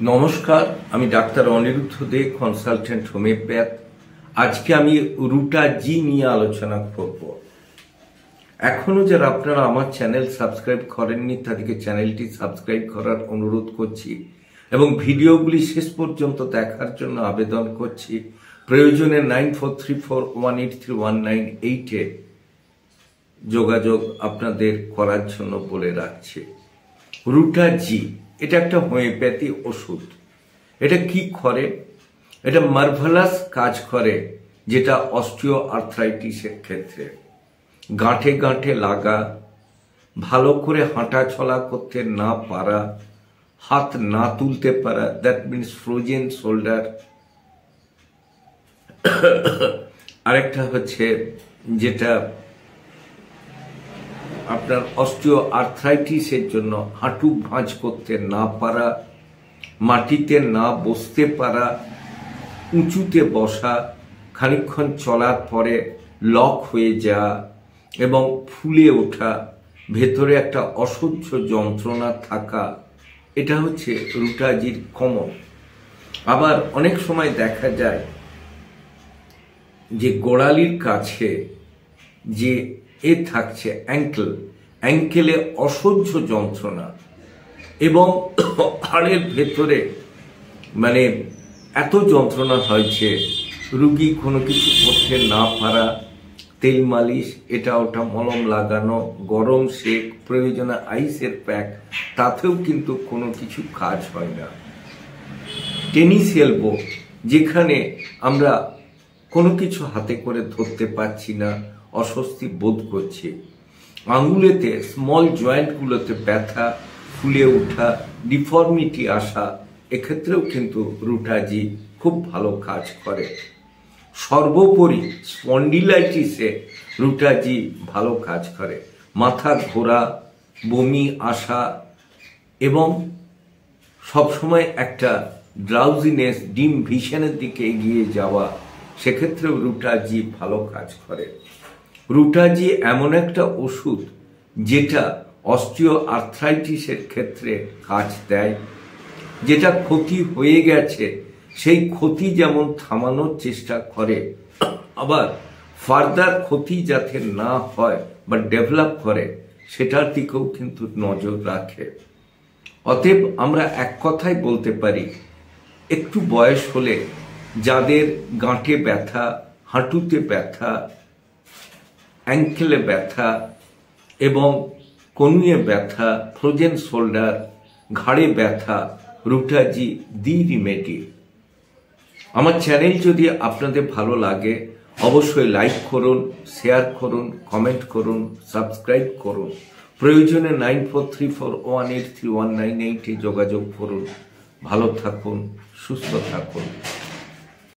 নমস্কার, আমি ডাক্তার অনিরুদ্ধ দে, consultant homeopath. আজকে আমি রুটা জি নিয়ে আলোচনা করব। এখনো যারা আপনারা আমার চ্যানেল সাবস্ক্রাইব করেননি তাদেরকে চ্যানেলটি সাবস্ক্রাইব করার অনুরোধ করছি এবং ভিডিওগুলি শেষ পর্যন্ত দেখার জন্য আবেদন করছি। প্রয়োজনে 9434183198 যোগাযোগ আপনাদের করার জন্য বলে রাখছি। রুটা জি এটা একটা হোমিওপ্যাথি ওষুধ। এটা কি করে? এটা মার্ভেলাস কাজ করে, যেটা অস্টিও আর্থ্রাইটিসের ক্ষেত্রে। গাঁঠে গাঁঠে লাগা, ভালো করে হাঁটা চলা করতে না পারা, হাত না তুলতে পারা, দ্যাট মিনস ফ্রোজেন শোল্ডার। আরেকটা হচ্ছে যেটা আপনার অস্টিও আর্থ্রাইটিসের জন্য হাঁটু ভাঁজ করতে না পারা, মাটিতে না বসতে পারা, উঁচুতে বসা, খানিকক্ষণ চলার পরে লক হয়ে যাওয়া এবং ফুলে ওঠা, ভেতরে একটা অসহ্য যন্ত্রণা থাকা, এটা হচ্ছে রুটাজির কমন। আবার অনেক সময় দেখা যায় যে গোড়ালির কাছে যে থাকছে অ্যাঙ্কেলে অসহ্য যন্ত্রণা এবং হাড়ের ভেতরে মানে এত যন্ত্রণা হয়েছে, রুগী কোনো কিছু করতে না পারা, তেল মালিশ, এটা ওটা মলম লাগানো, গরম সেক, প্রয়োজনে আইসের প্যাক, তাতেও কিন্তু কোনো কিছু কাজ হয় না। টেনিস এলবো, যেখানে আমরা কোনো কিছু হাতে করে ধরতে পারছি না, অস্বস্তি বোধ করছি। আঙুলেতে স্মল জয়েন্টগুলোতে ব্যথা, ফুলে ওঠা, ডিফর্মিটি আসা, এক্ষেত্রেও কিন্তু রুটাজি খুব ভালো কাজ করে। সর্বোপরি স্পন্ডিলাইটিসে রুটাজি ভালো কাজ করে। মাথা ঘোরা, বমি আসা এবং সবসময় একটা ড্রাউজিনেস, ডিম ভিশনের দিকে এগিয়ে যাওয়া, সেক্ষেত্রেও রুটাজি ভালো কাজ করে। রুটাজি এমন একটা ওষুধ যেটা অস্টিও আর্থ্রাইটিসের ক্ষেত্রে কাজ দেয়। যেটা ক্ষতি হয়ে গেছে সেই ক্ষতি যেমন থামানোর চেষ্টা করে, আবার ফার্দার ক্ষতি যাতে না হয় বা ডেভেলপ করে সেটার দিকেও কিন্তু নজর রাখে। অতএব আমরা এক কথাই বলতে পারি, একটু বয়স হলে যাদের গাঁটে ব্যথা, হাঁটুতে ব্যথা, অ্যাঙ্কেলে ব্যথা এবং কনুয়ে ব্যথা, ফ্রোজেন শোল্ডার, ঘাড়ে ব্যথা, রুটাজি দি রিমেডি। আমার চ্যানেল যদি আপনাদের ভালো লাগে অবশ্যই লাইক করুন, শেয়ার করুন, কমেন্ট করুন, সাবস্ক্রাইব করুন। প্রয়োজনে 9434183198 যোগাযোগ করুন। ভালো থাকুন, সুস্থ থাকুন।